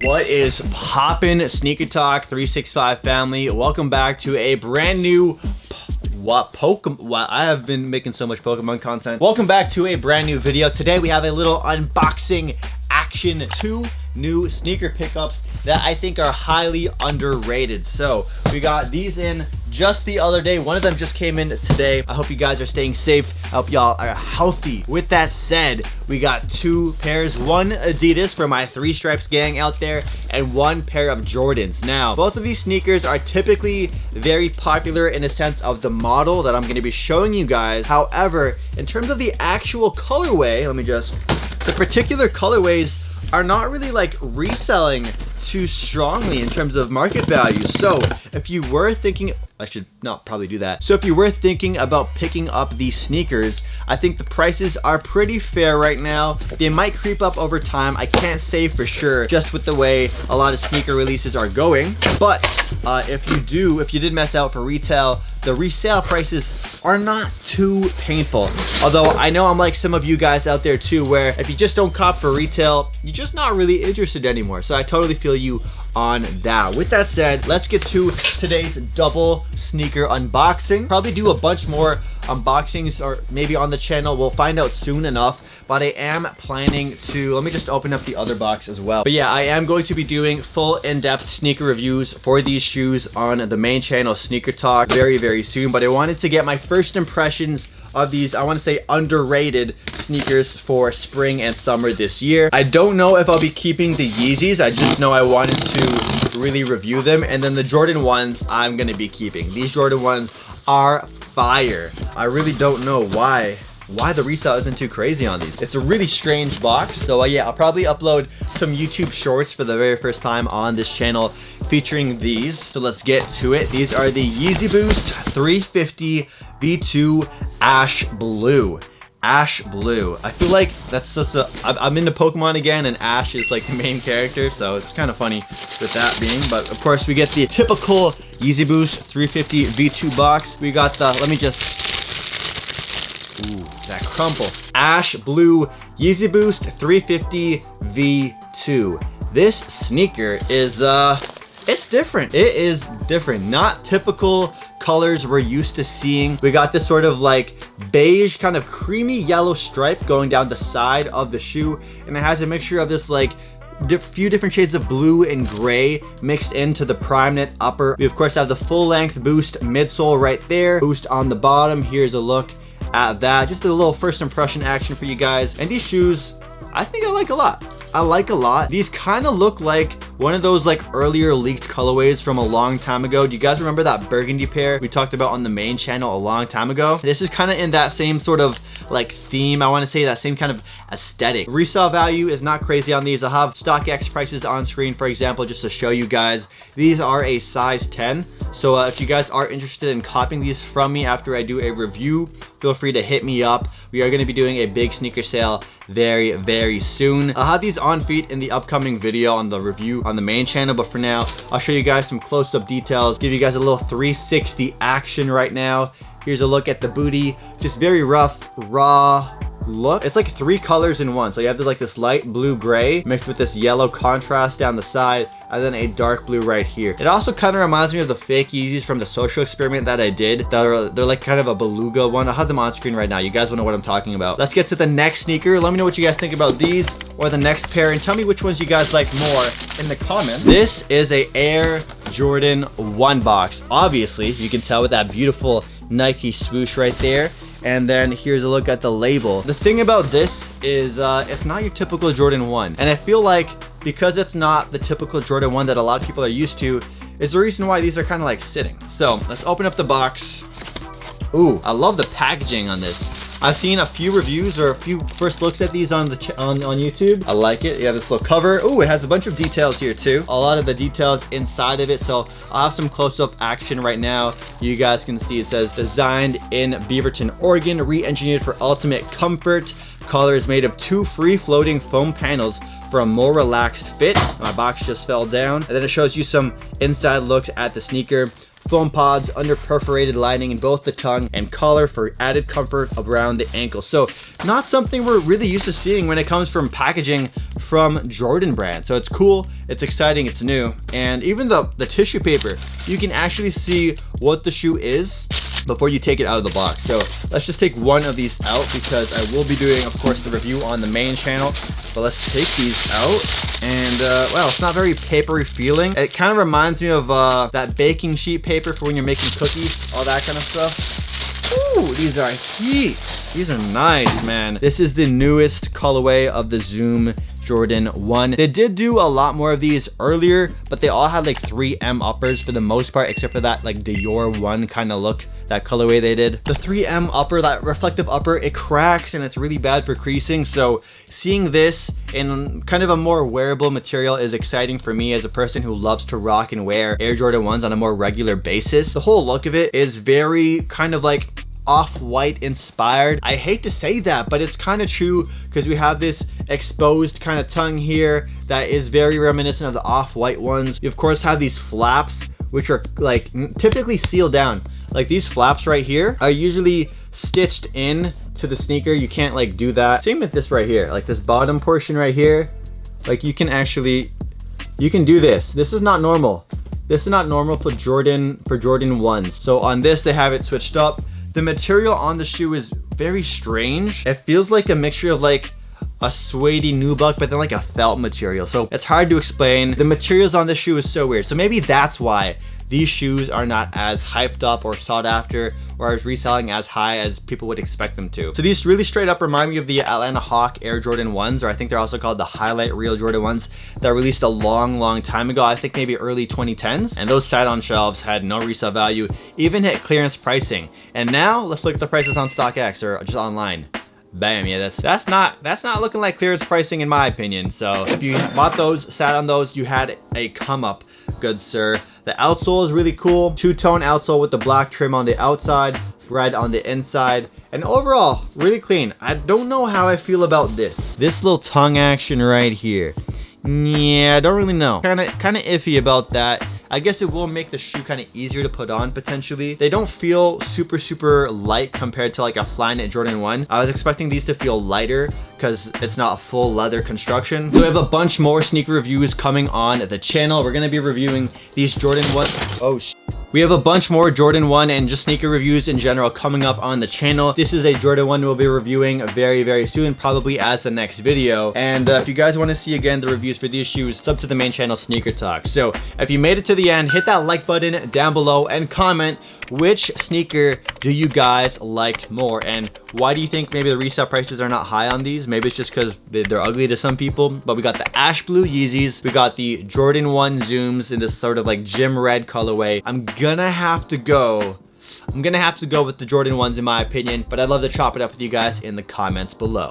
What is poppin', Sneaker Talk 365 family? Welcome back to a brand new Pokemon. I have been making so much Pokemon content. Welcome back to a brand new video. Today we have a little unboxing action. Two new sneaker pickups that I think are highly underrated. So we got these in just the other day. One of them just came in today. I hope you guys are staying safe. I hope y'all are healthy. With that said, we got two pairs, one Adidas for my Three Stripes gang out there, and one pair of Jordans. Now, both of these sneakers are typically very popular in a sense of the model that I'm going to be showing you guys. However, in terms of the actual colorway, the particular colorways are not really like reselling too strongly in terms of market value. So if you were thinking, I should not probably do that. So if you were thinking about picking up these sneakers, I think the prices are pretty fair right now. They might creep up over time. I can't say for sure just with the way a lot of sneaker releases are going. But if you did mess out for retail, the resale prices are not too painful. Although I know I'm like some of you guys out there too, where if you just don't cop for retail, you're just not really interested anymore. So I totally feel you on that. With that said, let's get to today's double sneaker unboxing. Probably do a bunch more unboxings or maybe on the channel. We'll find out soon enough, but I am planning to, let me just open up the other box as well. But yeah, I am going to be doing full in-depth sneaker reviews for these shoes on the main channel, Sneaker Talk, very, very soon. But I wanted to get my first impressions of these, I want to say, underrated sneakers for spring and summer this year. I don't know if I'll be keeping the Yeezys. I just know I wanted to really review them. And then the Jordan ones, I'm going to be keeping. These Jordan ones are fire. I really don't know why the resale isn't too crazy on these. It's a really strange box. So yeah, I'll probably upload some YouTube shorts for the very first time on this channel featuring these. So let's get to it. These are the Yeezy Boost 350 V2 Ash Blue. Ash Blue. I feel like that's just I'm into Pokemon again, and Ash is like the main character, so it's kind of funny with that being. But of course, we get the typical Yeezy Boost 350 V2 box. We got the, ooh, that crumple. Ash Blue Yeezy Boost 350 V2. This sneaker is, it's different. It is different. Not typical colors we're used to seeing. We got this sort of like beige, kind of creamy yellow stripe going down the side of the shoe. And it has a mixture of this like few different shades of blue and gray mixed into the prime knit upper. We of course have the full length Boost midsole right there. Boost on the bottom. Here's a look at that. Just a little first impression action for you guys. And these shoes, I think I like a lot. I like a lot. These kind of look like one of those like earlier leaked colorways from a long time ago. Do you guys remember that burgundy pair we talked about on the main channel a long time ago? This is kind of in that same sort of like theme. I want to say that same kind of aesthetic. Resale value is not crazy on these. I'll have StockX prices on screen, for example, just to show you guys. These are a size 10. So if you guys are interested in copying these from me after I do a review, feel free to hit me up. We are going to be doing a big sneaker sale very, very soon. I'll have these on feet in the upcoming video on the review on the main channel, but for now, I'll show you guys some close-up details, give you guys a little 360 action right now. Here's a look at the booty, just very rough, raw look. It's like three colors in one. So you have this like blue gray mixed with this yellow contrast down the side, and then a dark blue right here. It also kind of reminds me of the fake Yeezys from the social experiment that I did. They're like kind of a beluga one. I'll have them on screen right now. You guys will know what I'm talking about. Let's get to the next sneaker. Let me know what you guys think about these or the next pair, and tell me which ones you guys like more in the comments. This is a Air Jordan 1 box. Obviously, you can tell with that beautiful Nike swoosh right there. And then here's a look at the label. The thing about this is it's not your typical Jordan 1. And I feel like because it's not the typical Jordan 1 that a lot of people are used to, is the reason why these are kind of like sitting. So let's open up the box. Ooh, I love the packaging on this. I've seen a few reviews or a few first looks at these on YouTube. I like it. You have this little cover. Ooh, it has a bunch of details here too. A lot of the details inside of it. So I'll have some close-up action right now. You guys can see it says designed in Beaverton, Oregon, re-engineered for ultimate comfort. Color is made of two free-floating foam panels for a more relaxed fit. My box just fell down. And then it shows you some inside looks at the sneaker. foam pods under perforated lining in both the tongue and collar for added comfort around the ankle. So not something we're really used to seeing when it comes from packaging from Jordan brand. So it's cool, it's exciting, it's new. And even the tissue paper, you can actually see what the shoe is before you take it out of the box. So let's just take one of these out because I will be doing, of course, the review on the main channel. But let's take these out. And well, it's not very papery feeling. It kind of reminds me of that baking sheet paper for when you're making cookies, all that kind of stuff. Ooh, these are heat. These are nice, man. This is the newest colorway of the Zoom Jordan 1. They did do a lot more of these earlier, but they all had like 3M uppers for the most part, except for that like Dior 1 kind of look, that colorway they did. The 3M upper, that reflective upper, it cracks and it's really bad for creasing. So seeing this in kind of a more wearable material is exciting for me as a person who loves to rock and wear Air Jordan 1s on a more regular basis. The whole look of it is very kind of like off-white inspired. I hate to say that, but it's kind of true because we have this exposed kind of tongue here that is very reminiscent of the off-white ones. You of course have these flaps, which are like typically sealed down. Like these flaps right here are usually stitched in to the sneaker. You can't like do that. Same with this right here, like this bottom portion right here. Like you can do this. This is not normal. This is not normal for Jordan 1s. So on this, they have it switched up. The material on the shoe is very strange. It feels like a mixture of like a suede nubuck, but then like a felt material. So it's hard to explain. The materials on this shoe is so weird. So maybe that's why these shoes are not as hyped up or sought after or as reselling as high as people would expect them to. So these really straight up remind me of the Atlanta Hawk Air Jordan 1s, or I think they're also called the Highlight Real Jordan 1s that released a long time ago. I think maybe early 2010s. And those sat on shelves, had no resale value, even hit clearance pricing. And now let's look at the prices on StockX or just online. Bam, yeah, that's not looking like clearance pricing in my opinion. So if you bought those, sat on those, you had a come up, good sir. The outsole is really cool. Two-tone outsole with the black trim on the outside, red on the inside, and overall, really clean. I don't know how I feel about this. This little tongue action right here. Yeah, I don't really know. Kind of iffy about that. I guess it will make the shoe kind of easier to put on potentially. They don't feel super light compared to like a Flyknit Jordan 1. I was expecting these to feel lighter because it's not a full leather construction. So we have a bunch more sneaker reviews coming on the channel. We're gonna be reviewing these Jordan 1s. Oh sh. We have a bunch more Jordan 1 and just sneaker reviews in general coming up on the channel. This is a Jordan 1 we'll be reviewing very soon, probably as the next video. And if you guys want to see again the reviews for these shoes, sub to the main channel, Sneaker Talk. So if you made it to the end, hit that like button down below and comment which sneaker do you guys like more, and why do you think maybe the resale prices are not high on these? Maybe it's just because they're ugly to some people. But we got the ash blue Yeezys, we got the Jordan 1 Zooms in this sort of like gym red colorway. I'm gonna have to go with the Jordan 1s in my opinion, but I'd love to chop it up with you guys in the comments below.